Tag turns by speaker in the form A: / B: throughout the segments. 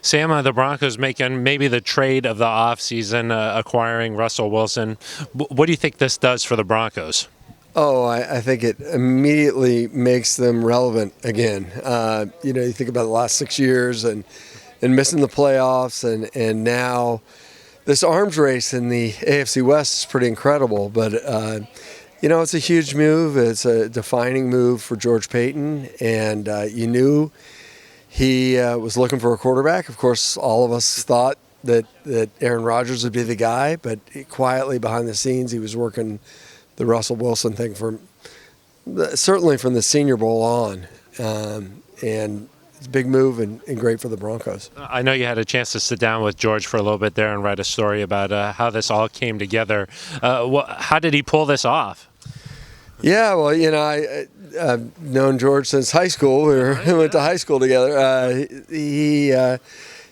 A: Sam, the Broncos making maybe the trade of the offseason, acquiring Russell Wilson. What do you think this does for the Broncos?
B: Oh, I think it immediately makes them relevant again. You think about the last 6 years and missing the playoffs, and now this arms race in the AFC West is pretty incredible. But it's a huge move. It's a defining move for George Paton, and you knew he was looking for a quarterback. Of course, all of us thought that Aaron Rodgers would be the guy, but quietly behind the scenes, he was working the Russell Wilson thing certainly from the Senior Bowl on, and it's a big move and great for the Broncos.
A: I know you had a chance to sit down with George for a little bit there and write a story about how this all came together. How did he pull this off?
B: Yeah, well, I've known George since high school. We went to high school together. He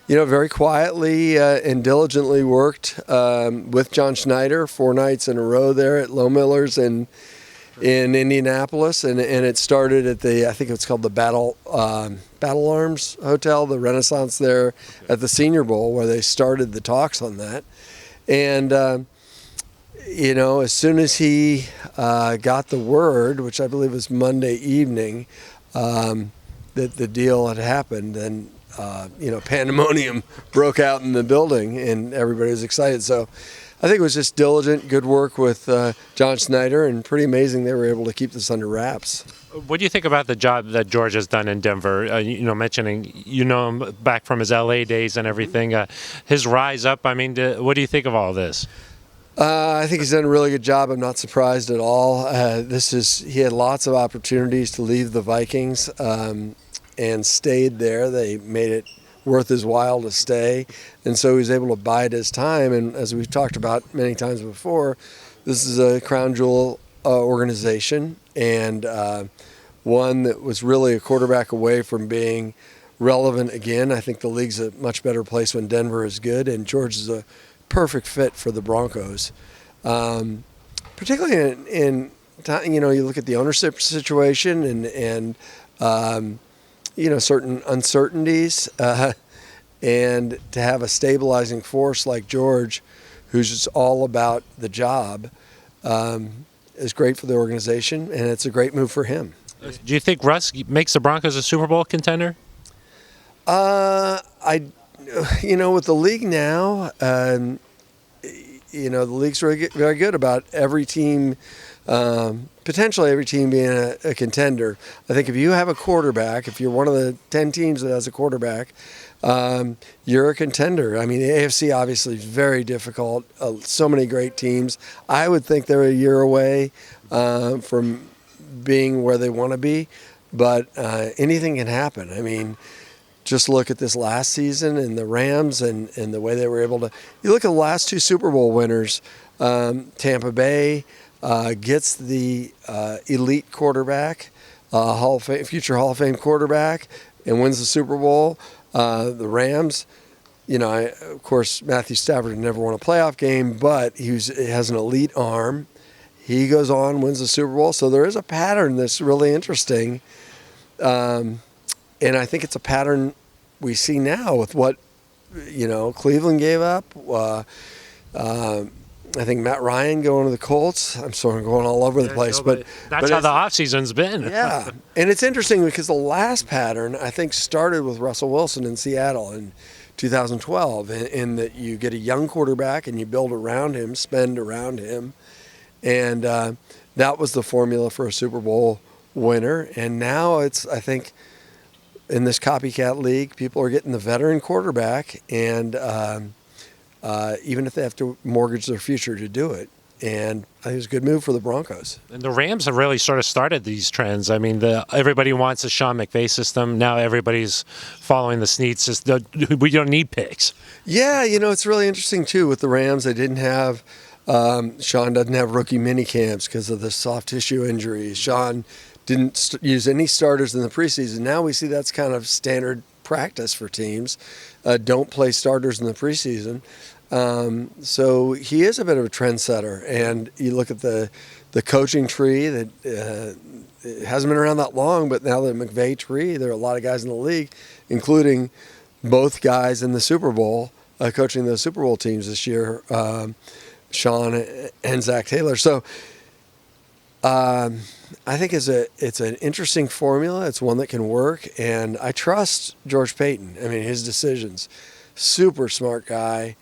B: very quietly and diligently worked with John Schneider 4 nights in a row there at Low Millers in Indianapolis, and it started at I think it's called the Battle Arms Hotel, the Renaissance there at the Senior Bowl, where they started the talks on that. And as soon as he got the word, which I believe was Monday evening, that the deal had happened, then pandemonium broke out in the building, and everybody was excited. So I think it was just diligent, good work with John Schneider, and pretty amazing they were able to keep this under wraps.
A: What do you think about the job that George has done in Denver? Mentioning him back from his LA days and everything, his rise up. I mean, what do you think of all this?
B: I think he's done a really good job. I'm not surprised at all. He had lots of opportunities to leave the Vikings and stayed there. They made it worth his while to stay, and so he was able to bide his time. And as we've talked about many times before, this is a crown jewel organization, and one that was really a quarterback away from being relevant again. I think the league's a much better place when Denver is good, and George is a perfect fit for the Broncos, particularly in you look at the ownership situation and certain uncertainties, and to have a stabilizing force like George, who's just all about the job, is great for the organization, and it's a great move for him.
A: Do you think Russ makes the Broncos a Super Bowl contender?
B: With the league now, the league's very good about every team, potentially every team being a contender. I think if you have a quarterback, if you're one of the 10 teams that has a quarterback, you're a contender. I mean, the AFC obviously is very difficult. So many great teams. I would think they're a year away from being where they want to be, but anything can happen. I mean, just look at this last season and the Rams and the way they were able to. You look at the last 2 Super Bowl winners. Tampa Bay gets the elite quarterback, future Hall of Fame quarterback, and wins the Super Bowl. The Rams, of course, Matthew Stafford never won a playoff game, but he has an elite arm. He goes on, wins the Super Bowl. So there is a pattern that's really interesting. And I think it's a pattern we see now with what, Cleveland gave up. I think Matt Ryan going to the Colts. I'm sort of going all over the place. But
A: that's how the offseason's been.
B: Yeah. And it's interesting because the last pattern, I think, started with Russell Wilson in Seattle in 2012, in that you get a young quarterback and you build around him, spend around him. And that was the formula for a Super Bowl winner. And now it's, I think, in this copycat league, people are getting the veteran quarterback, and even if they have to mortgage their future to do it. And I think it's a good move for the Broncos.
A: And the Rams have really sort of started these trends. I mean, everybody wants a Sean McVay system. Now everybody's following the Snead system. We don't need picks.
B: Yeah, it's really interesting, too, with the Rams. They didn't have Sean doesn't have rookie mini camps because of the soft tissue injuries. Sean didn't use any starters in the preseason. Now we see that's kind of standard practice for teams. Don't play starters in the preseason. So he is a bit of a trendsetter. And you look at the coaching tree that it hasn't been around that long, but now the McVay tree, there are a lot of guys in the league, including both guys in the Super Bowl, coaching the Super Bowl teams this year, Sean and Zach Taylor. So I think it's an interesting formula. It's one that can work, and I trust George Paton. I mean, his decisions. Super smart guy,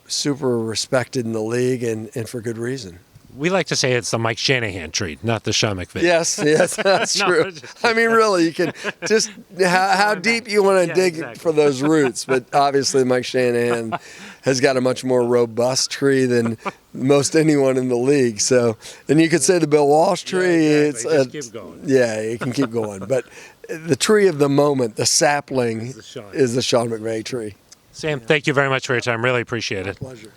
B: super respected in the league, and for good reason.
A: We like to say it's the Mike Shanahan tree, not the Sean McVay.
B: Yes, that's
A: No,
B: true. I mean, really, you can just how deep you want to dig
A: exactly.
B: for those roots. But obviously, Mike Shanahan has got a much more robust tree than most anyone in the league. So, and you could say the Bill Walsh tree.
A: Exactly. Just
B: It's
A: keep going.
B: yeah, it can keep going. But the tree of the moment, the sapling,
A: Is the Sean.
B: is the Sean McVay tree.
A: Sam, thank you very much for your time. Really appreciate it.
B: Pleasure.